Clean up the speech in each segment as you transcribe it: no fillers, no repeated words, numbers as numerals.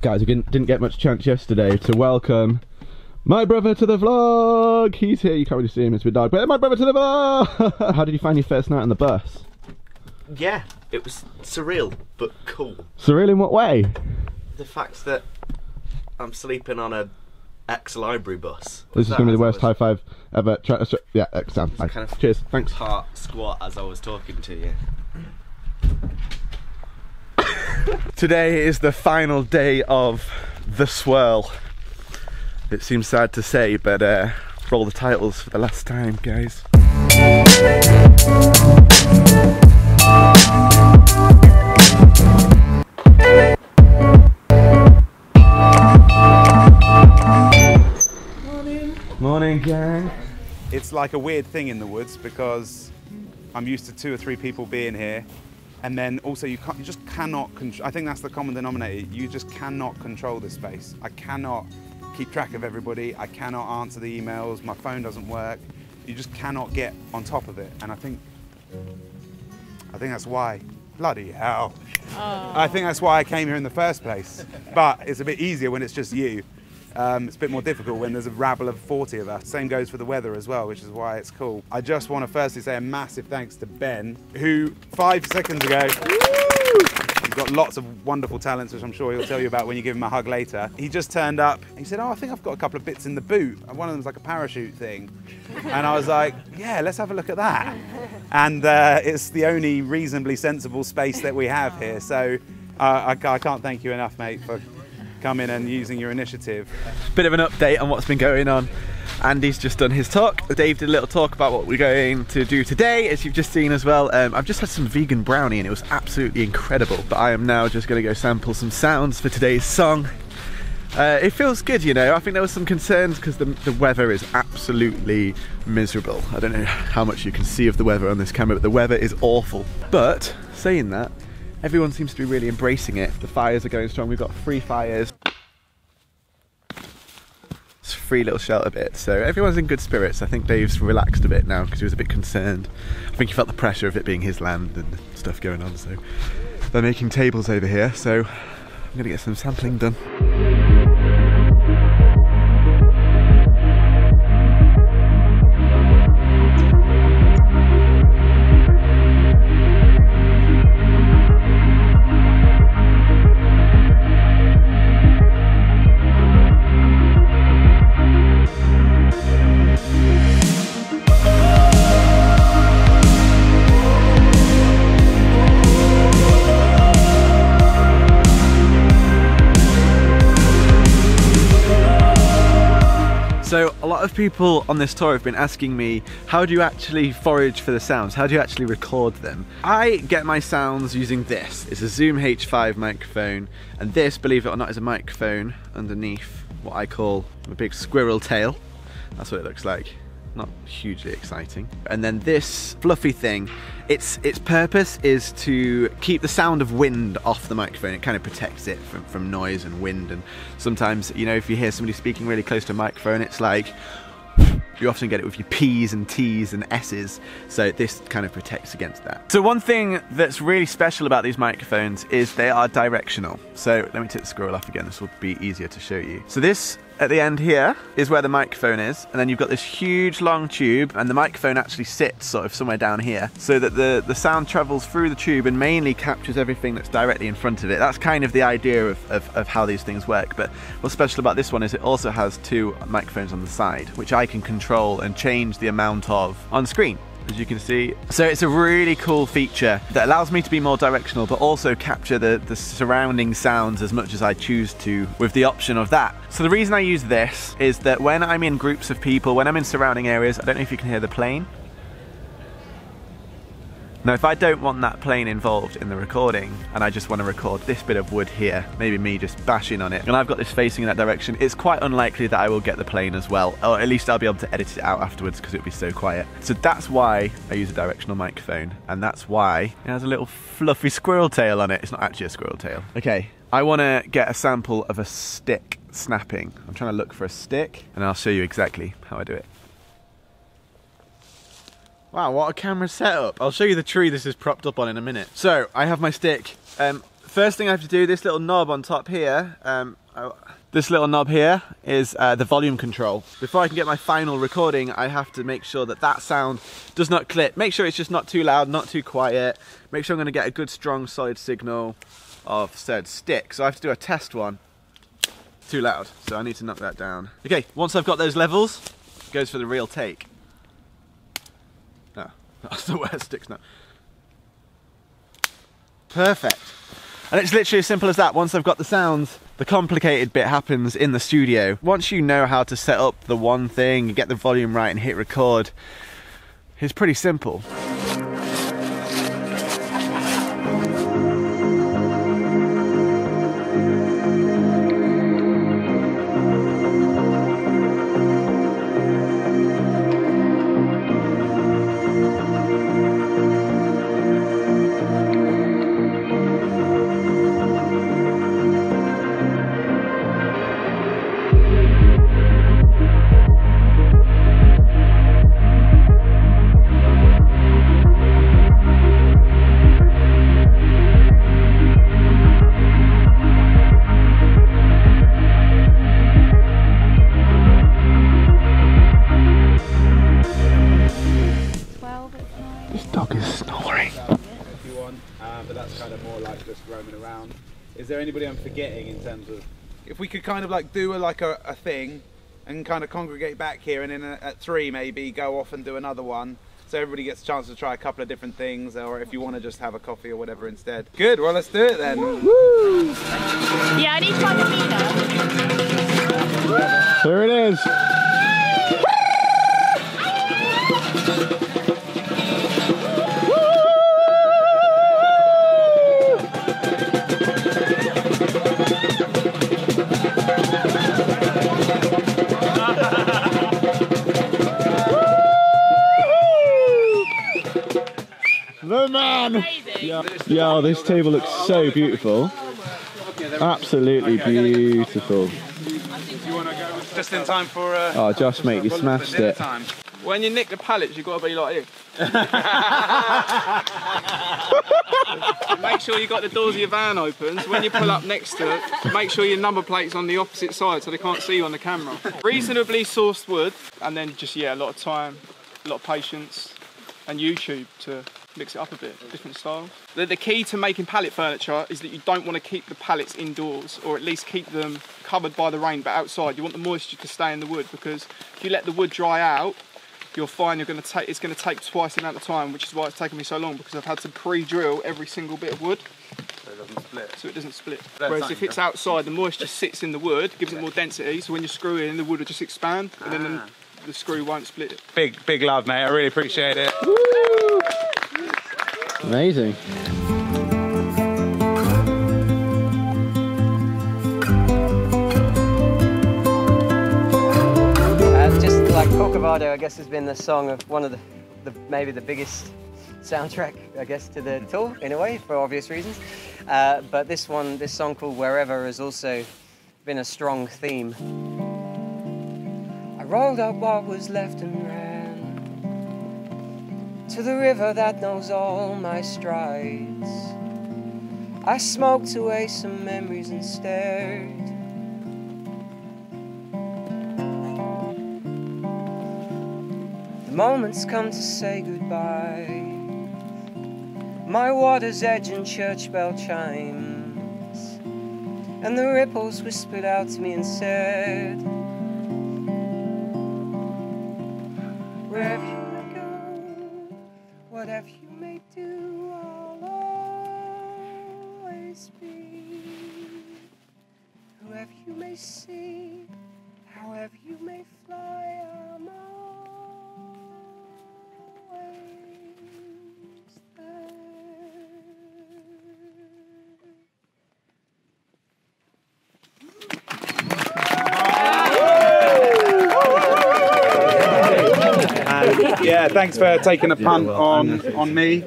Guys, we didn't get much chance yesterday to welcome my brother to the vlog. He's here, you can't really see him, it's a bit dark, but my brother to the vlog! How did you find your first night on the bus? Yeah, it was surreal, but cool. Surreal in what way? The fact that I'm sleeping on a ex-library bus. This is going to be the worst high five ever. Yeah, Sam. Kind of cheers, thanks. Part squat as I was talking to you. Today is the final day of the swirl. It seems sad to say, but roll the titles for the last time, guys. Morning, gang. It's like a weird thing in the woods because I'm used to 2 or 3 people being here, and then also you just cannot control. I think that's the common denominator. You just cannot control this space. I cannot keep track of everybody. I cannot answer the emails. My phone doesn't work. You just cannot get on top of it, and I think that's why. Bloody hell! Oh. I think that's why I came here in the first place. But it's a bit easier when it's just you. It's a bit more difficult when there's a rabble of 40 of us. Same goes for the weather as well, which is why it's cool. I just want to firstly say a massive thanks to Ben, who 5 seconds ago, he's got lots of wonderful talents, which I'm sure he'll tell you about when you give him a hug later. He just turned up, he said, oh, I think I've got a couple of bits in the boot. And one of them was like a parachute thing. And I was like, yeah, let's have a look at that. And it's the only reasonably sensible space that we have here. So I can't thank you enough, mate, for coming and using your initiative. Bit of an update on what's been going on. Andy's just done his talk. Dave did a little talk about what we're going to do today, as you've just seen as well. I've just had some vegan brownie and it was absolutely incredible. But I am now just going to go sample some sounds for today's song. It feels good, you know. I think there was some concerns because the weather is absolutely miserable. I don't know how much you can see of the weather on this camera, but the weather is awful. But saying that, everyone seems to be really embracing it. The fires are going strong. We've got 3 fires. It's a free little shelter bit. So everyone's in good spirits. I think Dave's relaxed a bit now because he was a bit concerned. I think he felt the pressure of it being his land and stuff going on. So they're making tables over here. So I'm going to get some sampling done. So a lot of people on this tour have been asking me, how do you actually forage for the sounds? How do you actually record them? I get my sounds using this. It's a Zoom H5 microphone, and this, believe it or not, is a microphone underneath what I call a big squirrel tail. That's what it looks like. Not hugely exciting. And then this fluffy thing, its purpose is to keep the sound of wind off the microphone. It kind of protects it from noise and wind. And sometimes, you know, if you hear somebody speaking really close to a microphone, it's like, you often get it with your P's and T's and S's, so this kind of protects against that. So one thing that's really special about these microphones is they are directional. So let me take the squirrel off again, this will be easier to show you. So this at the end here is where the microphone is, and then you've got this huge long tube, and the microphone actually sits sort of somewhere down here, so that the sound travels through the tube and mainly captures everything that's directly in front of it. That's kind of the idea of how these things work. But what's special about this one is it also has 2 microphones on the side, which I can control and change the amount of on screen, as you can see. So it's a really cool feature that allows me to be more directional, but also capture the surrounding sounds as much as I choose to with the option of that. So the reason I use this is that when I'm in groups of people, when I'm in surrounding areas, I don't know if you can hear the plane. Now, if I don't want that plane involved in the recording, and I just want to record this bit of wood here, maybe me just bashing on it, and I've got this facing in that direction, it's quite unlikely that I will get the plane as well, or at least I'll be able to edit it out afterwards because it'll be so quiet. So that's why I use a directional microphone, and that's why it has a little fluffy squirrel tail on it. It's not actually a squirrel tail. Okay, I want to get a sample of a stick snapping. I'm trying to look for a stick, and I'll show you exactly how I do it. Wow, what a camera setup. I'll show you the tree this is propped up on in a minute. So, I have my stick. First thing I have to do, this little knob on top here, this little knob here is the volume control. Before I can get my final recording, I have to make sure that that sound does not clip. Make sure it's just not too loud, not too quiet. Make sure I'm going to get a good, strong, solid signal of said stick. So I have to do a test one. Too loud, so I need to knock that down. Okay, once I've got those levels, it goes for the real take. No, that's the worst sticks now. Perfect. And it's literally as simple as that. Once I've got the sounds, the complicated bit happens in the studio. Once you know how to set up the one thing, you get the volume right and hit record, it's pretty simple. But that's kind of more like just roaming around. Is there anybody I'm forgetting in terms of, if we could kind of like do a thing and kind of congregate back here, and then at 3 maybe go off and do another one, so everybody gets a chance to try a couple of different things, or if you want to just have a coffee or whatever instead. Good, well let's do it then. Woo! Yeah, I need to find a meter. There it is. The man! Yo, this table looks so beautiful. Absolutely beautiful. Just in time for oh, Josh, mate, you smashed it. time. When you nick the pallets, you've got to be like you. Make sure you got the doors of your van open, so when you pull up next to it, make sure your number plate's on the opposite side so they can't see you on the camera. Reasonably sourced wood, and then just, yeah, a lot of time, a lot of patience, and YouTube to mix it up a bit, different styles. The key to making pallet furniture is that you don't want to keep the pallets indoors, or at least keep them covered by the rain but outside. You want the moisture to stay in the wood, because if you let the wood dry out, you'll find it's going to take twice the amount of time, which is why it's taken me so long, because I've had to pre-drill every single bit of wood. So it doesn't split. So it doesn't split. Whereas if it's outside, the moisture sits in the wood, gives it more density, so when you screw in, the wood will just expand, and then the screw won't split it. Big love, mate. I really appreciate it. Woo! Amazing. Just like Corcovado, I guess, has been the song of one of the maybe the biggest soundtrack, I guess, to the tour in a way, for obvious reasons. But this song called Wherever, has also been a strong theme. I rolled up what was left and ran to the river that knows all my strides. I smoked away some memories and stared. The moment's come to say goodbye. My water's edge and church bell chimes, and the ripples whispered out to me and said, wherever you may go, whatever you may do, I'll always be. Whoever you may see, however you may fly, I'm always there. Yeah, thanks for taking a punt on me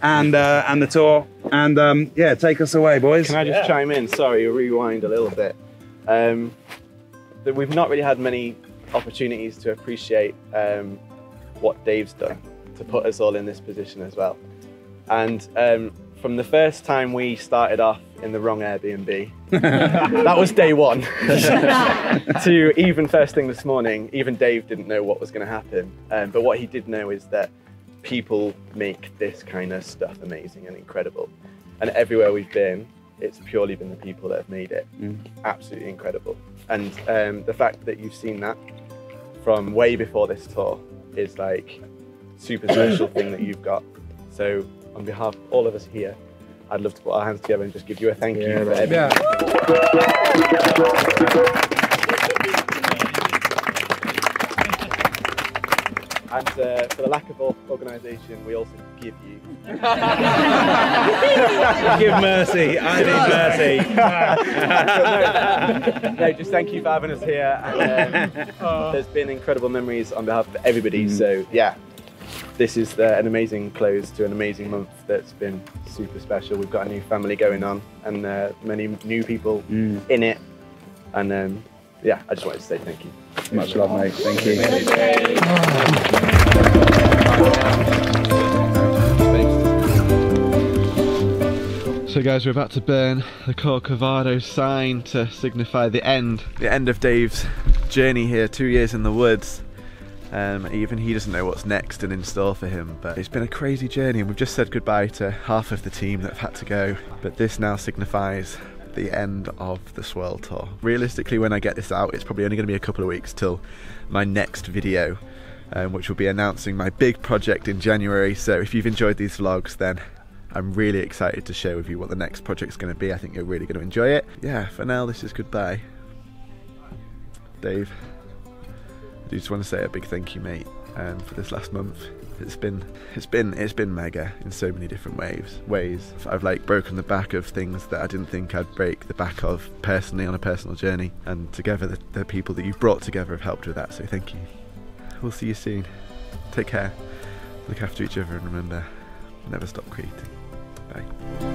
and the tour, and yeah, take us away, boys. Can I just chime in? Sorry, rewind a little bit. That we've not really had many opportunities to appreciate what Dave's done to put us all in this position as well. And from the first time we started off in the wrong Airbnb. That was day one. To even first thing this morning, even Dave didn't know what was going to happen. But what he did know is that people make this kind of stuff amazing and incredible. And everywhere we've been, it's purely been the people that have made it. Absolutely incredible. And the fact that you've seen that from way before this tour is like super special thing that you've got. So on behalf of all of us here, I'd love to put our hands together and just give you a thank you for everything. And for the lack of organisation, we also give you. Give mercy. I need mercy. No, just thank you for having us here. And, there's been incredible memories on behalf of everybody. So yeah, this is an amazing close to an amazing month that's been super special. We've got a new family going on and many new people in it. And yeah, I just wanted to say thank you. Much love, mate. Thank you. So guys, we're about to burn the Corcovado sign to signify the end of Dave's journey here, 2 years in the woods. Even he doesn't know what's next and in store for him, but it's been a crazy journey and we've just said goodbye to half of the team that have had to go, but this now signifies the end of the Swirl Tour. Realistically, when I get this out, it's probably only going to be a couple of weeks till my next video, which will be announcing my big project in January. So if you've enjoyed these vlogs, then I'm really excited to share with you what the next project's going to be. I think you're really going to enjoy it. Yeah, for now, this is goodbye. Dave, I just want to say a big thank you, mate, for this last month. It's been mega in so many different ways. I've like broken the back of things that I didn't think I'd break the back of personally on a personal journey, and together the people that you've brought together have helped with that, so thank you. We'll see you soon. Take care, look after each other, and remember, never stop creating. Bye.